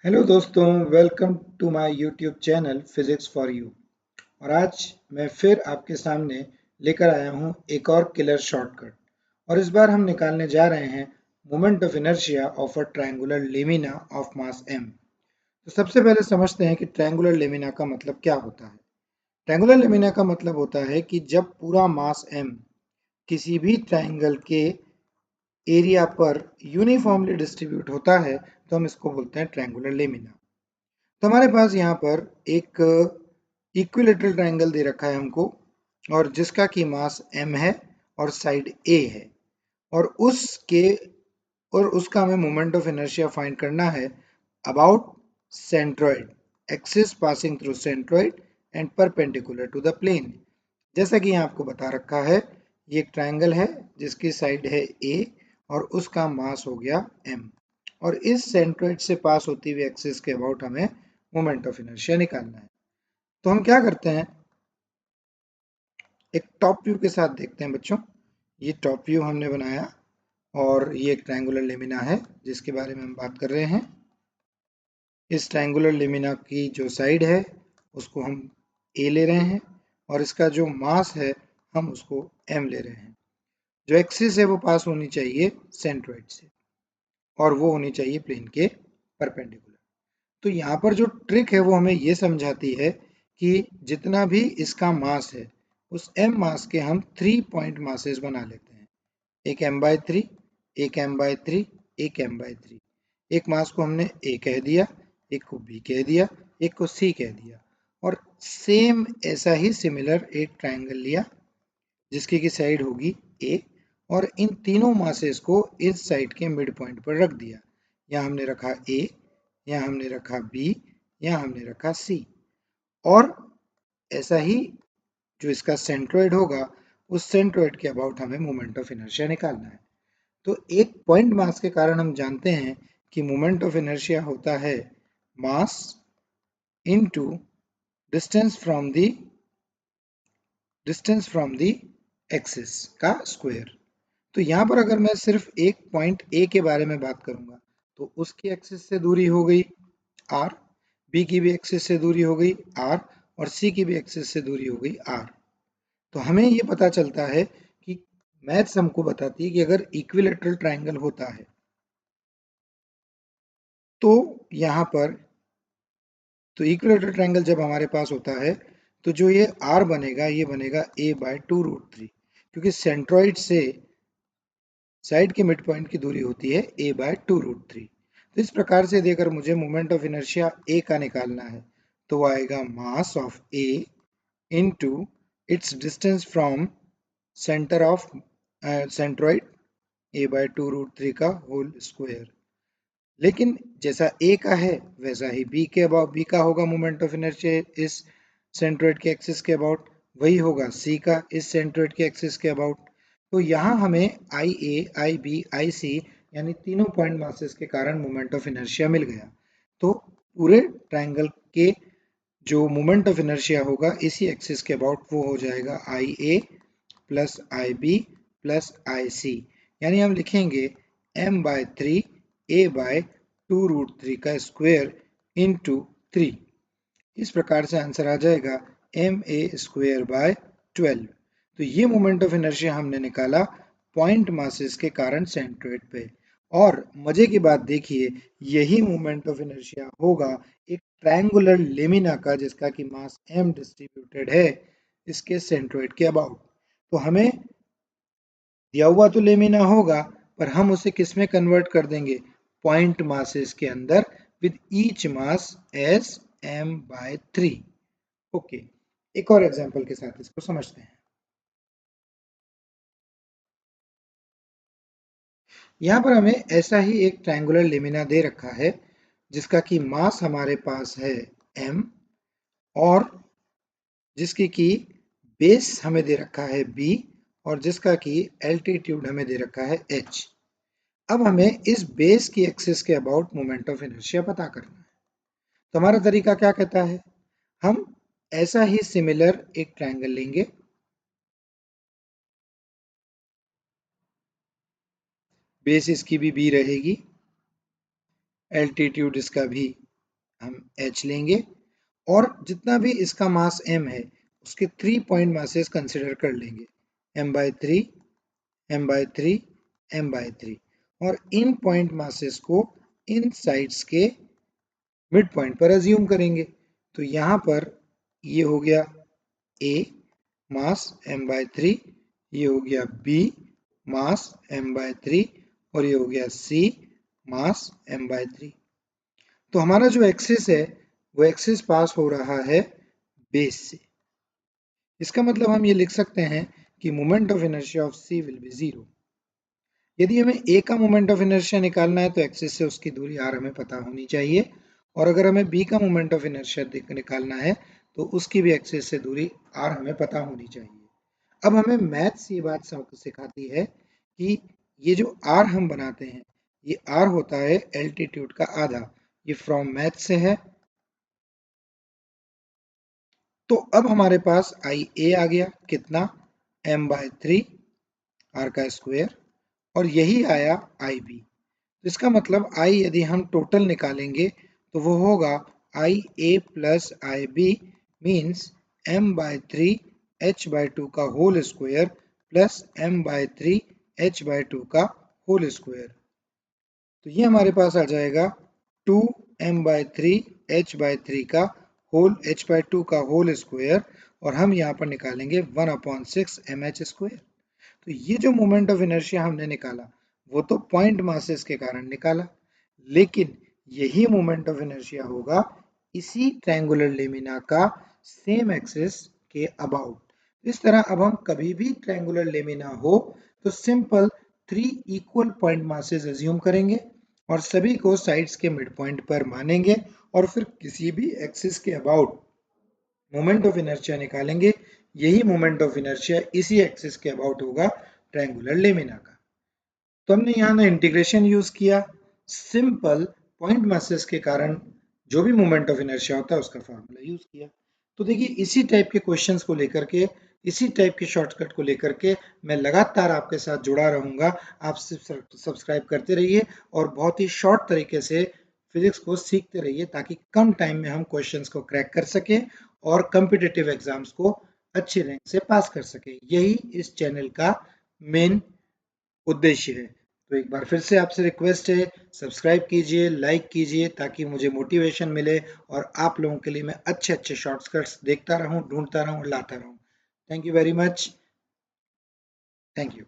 Hello दोस्तों, welcome to my YouTube channel physics for you. और आज मैं फिर आपके सामने लेकर आया हूँ एक और किलर शॉर्टकट। और इस बार हम निकालने जा रहे हैं moment of inertia of a triangular lamina of mass m। तो सबसे पहले समझते हैं कि ट्रायंगुलर लेमिना का मतलब क्या होता है। ट्रायंगुलर लेमिना का मतलब होता है कि जब पूरा मास m किसी भी ट्रायंगल के एरिया पर यूनिफॉर्मली डिस्ट्रीब्यूट होता है तो हम इसको बोलते हैं ट्रायंगुलर लेमिना। तो हमारे पास यहाँ पर एक इक्विलेटरल ट्रायंगल दे रखा है हमको, और जिसका की मास m है और साइड a है, और उसके और उसका हमें मोमेंट ऑफ इनर्शिया फाइंड करना है about centroid, axis passing through centroid and perpendicular to the plane. जैसा कि यहाँ आपको बता रखा है, ये एक ट्रायंगल है जिसकी साइड है a और उसका मास हो गया m, और इस सेंट्रोइड से पास होती हुई एक्सिस के अबाउट हमें मोमेंट ऑफ इनर्शिया निकालना है। तो हम क्या करते हैं, एक टॉप व्यू के साथ देखते हैं बच्चों। ये टॉप व्यू हमने बनाया और ये एक ट्रायंगुलर लेमिना है जिसके बारे में हम बात कर रहे हैं। इस ट्रायंगुलर लेमिना की जो साइड है उसको हम ए ले रहे हैं, और इसका जो मास है हम उसको m ले रहे हैं। जो एक्सिस है वो पास होनी चाहिए सेंट्रोइड से, और वो होनी चाहिए प्लेन के परपेंडिकुलर। तो यहाँ पर जो ट्रिक है वो हमें ये समझाती है कि जितना भी इसका मास है उस m मास के हम 3 पॉइंट मासेस बना लेते हैं। एक m/3, एक m/3, एक m/3। एक मास को हमने a कह दिया, एक को b कह दिया, एक को c कह दिया, और सेम ऐसा ही सिमिलर एक ट्रायंगल लिया जिसकी की साइड होगी a, और इन तीनों मासेस को इस साइड के मिड पॉइंट पर रख दिया। यहाँ हमने रखा a, यहाँ हमने रखा b, यहाँ हमने रखा c, और ऐसा ही जो इसका सेंट्रोइड होगा उस सेंट्रोइड के अबाउट हमें मोमेंट ऑफ इनर्शिया निकालना है। तो एक पॉइंट मास के कारण हम जानते हैं कि मोमेंट ऑफ इनर्शिया होता है mass into distance from the axis का स्क्वायर। तो यहाँ पर अगर मैं सिर्फ एक पॉइंट ए के बारे में बात करूंगा तो उसकी एक्सिस से दूरी हो गई r, बी की भी एक्सिस से दूरी हो गई r, और सी की भी एक्सिस से दूरी हो गई r। तो हमें ये पता चलता है कि मैथ्स हमको बताती है कि अगर इक्विलेटरल ट्रायंगल होता है तो यहाँ पर, तो इक्विलेटरल ट्रायंगल जब हमारे पास होता है तो जो ये r बनेगा ये बनेगा a/2√3, क्योंकि सेंट्रॉइड से साइड के मिड पॉइंट की दूरी होती है a/2√3। तो इस प्रकार से देकर मुझे मोमेंट ऑफ इनर्शिया a का निकालना है तो वो आएगा mass of a into its distance from centre of centroid a/2√3 का होल स्क्वायर। लेकिन जैसा ए का है वैसा ही बी के अबाउट बी का होगा मोमेंट ऑफ इनर्शिया इस सेंट्रोइड के एक्सिस के अबाउट, वही होगा सी का इस सेंट्रोइड के एक्सिस के अबाउट। तो यहाँ हमें आई ए, आई बी, आई सी यानी तीनों पॉइंट मासेस के कारण मोमेंट ऑफ इनर्शिया मिल गया। तो पूरे ट्रायंगल के जो मोमेंट ऑफ इनर्शिया होगा इसी एक्सिस के अबाउट वो हो जाएगा आई ए प्लस आई बी प्लस आई सी, यानी हम लिखेंगे m/3 a/2√3 का स्क्वायर इंटू 3। इस प्रकार से आंसर आ जाएगा ma² 12। तो ये मोमेंट ऑफ इनर्शिया हमने निकाला पॉइंट मासेस के कारण सेंट्रोइड पे। और मजे की बात देखिए, यही मोमेंट ऑफ इनर्शिया होगा एक ट्रायंगुलर लेमिना का जिसका कि मास m डिस्ट्रीब्यूटेड है इसके सेंट्रोइड के अबाउट। तो हमें दिया हुआ तो लेमिना होगा, पर हम उसे किस में कन्वर्ट कर देंगे, पॉइंट मासेस के अंदर, with each mass as m/3। Okay, एक और एग्जांपल के साथ इसको समझते हैं। यहाँ पर हमें ऐसा ही एक ट्रायंगुलर लेमिना दे रखा है जिसका कि मास हमारे पास है m, और जिसकी की बेस हमें दे रखा है b, और जिसका कि एल्टीट्यूड हमें दे रखा है h। अब हमें इस बेस की एक्सिस के अबाउट मोमेंट ऑफ इनर्शिया पता करना है। तो हमारा तरीका क्या कहता है, हम ऐसा ही सिमिलर एक ट्रायंगल लेंगे, बेस इसकी भी बी रहेगी, एल्टीट्यूड इसका भी हम h लेंगे और जितना भी इसका मास m है उसके 3 पॉइंट मासेस कंसिडर कर लेंगे, m/3, m/3, m/3 और इन पॉइंट मासेस को इन साइड्स के मिड पॉइंट पर अज्यूम करेंगे। तो यहाँ पर ये हो गया A मास m/3, ये हो गया B मास m/3 और ये हो गया C मास m/3। तो हमारा जो एक्सिस है वो एक्सिस पास हो रहा है बेस से। इसका मतलब हम ये लिख सकते हैं कि moment of inertia of C will be 0। यदि हमें A का मोमेंट ऑफ इनर्शिया निकालना है तो एक्सिस से उसकी दूरी r हमें पता होनी चाहिए, और अगर हमें B का मोमेंट ऑफ इनर्शिया निकालना है तो उसकी भी एक्सिस से दूरी r हमें पता होनी चाहिए। अब हमें मैथ्स ये बात सिखाती है कि ये जो r हम बनाते हैं ये r होता है एल्टीट्यूड का आधा। ये फ्रॉम मैथ से है। तो अब हमारे पास IA आ गया, कितना, m/3 r का स्क्वायर, और यही आया IB। इसका मतलब I यदि हम टोटल निकालेंगे तो वो होगा IA plus IB means m/3 h/2 का whole square plus m/3 h/2 का होल स्क्वायर। तो ये हमारे पास आ जाएगा 2m/3 h/3 का होल h/2 का होल स्क्वायर, और हम यहाँ पर निकालेंगे 1/6 mh स्क्वायर। तो ये जो मोमेंट ऑफ इनर्शिया हमने निकाला वो तो पॉइंट मासेस के कारण निकाला, लेकिन यही मोमेंट ऑफ इनर्शिया होगा इसी ट्रायंगुलर लेमिना का सेम एक्सिस के अबाउट। इस तरह अब हम कभी भी ट्रायंगुलर लेमिना हो तो simple 3 equal point masses assume करेंगे और सभी को साइड्स के मिड पॉइंट पर मानेंगे, और फिर किसी भी एक्सिस के अबाउट मोमेंट ऑफ इनर्शिया निकालेंगे। यही मोमेंट ऑफ इनर्शिया इसी एक्सिस के अबाउट होगा ट्रायंगुलर लेमिना का। तो हमने यहाँ ना इंटीग्रेशन यूज किया, सिंपल पॉइंट मासेस के कारण जो भी मोमेंट ऑफ इनर्शिया होता है उसका फार्मूला यूज किया। तो देखिए इसी टाइप के क्वेश्चंस को लेकर के, इसी टाइप के शॉर्टकट को लेकर के मैं लगातार आपके साथ जुड़ा रहूंगा। आप सब्सक्राइब करते रहिए और बहुत ही शॉर्ट तरीके से फिजिक्स को सीखते रहिए ताकि कम टाइम में हम क्वेश्चंस को क्रैक कर सकें और कम्पिटिटिव एग्जाम्स को अच्छे रैंक से पास कर सकें। यही इस चैनल का मेन उद्देश्य है। तो एक बार फिर से आपसे रिक्वेस्ट है, सब्सक्राइब कीजिए, लाइक कीजिए ताकि मुझे मोटिवेशन मिले और आप लोगों के लिए मैं अच्छे अच्छे शॉर्टकट्स देखता रहूं, ढूंढता रहूं और लाता रहूं। Thank you very much. Thank you.